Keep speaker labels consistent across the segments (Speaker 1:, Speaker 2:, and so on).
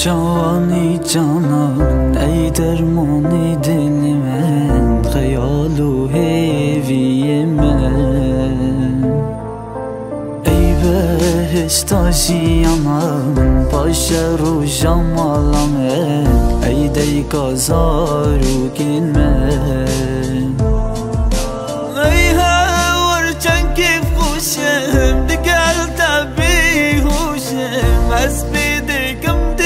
Speaker 1: جوانی جانم ای درمانی دل من خیال و هیوی من ای بهشت آشیانم باشه رو جمالم ای دیگازار و گین من ای هور چند کیف خوشم دگل تبی خوشم از بیدگم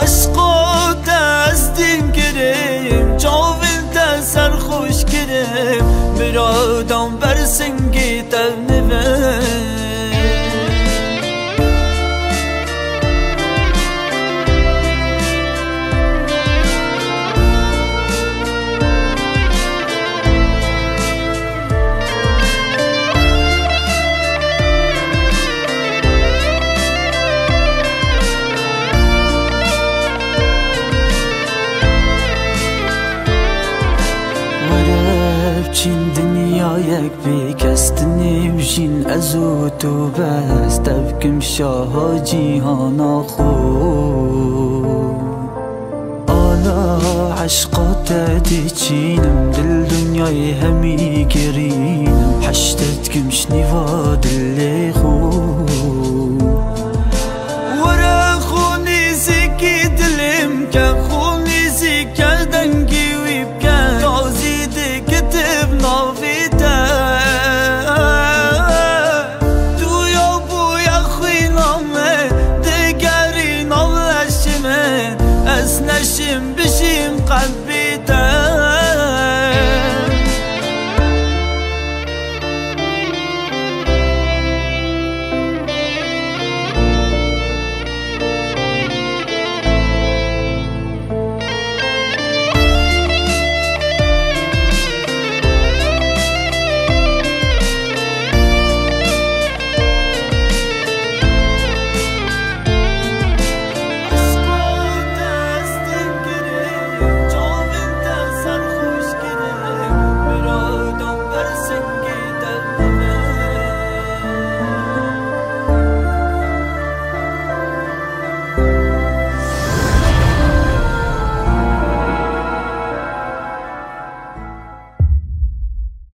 Speaker 1: عشقات از دین کریم جاویل سرخوش کریم برادم بر سنگی تنبه چین دنیا یک بیکستنی وشین از او تو بس تبکم شاه جیهانا خود آلا عشقات دی چینم دل دنیای همی گرینم حشتت کمش نیوا دل خود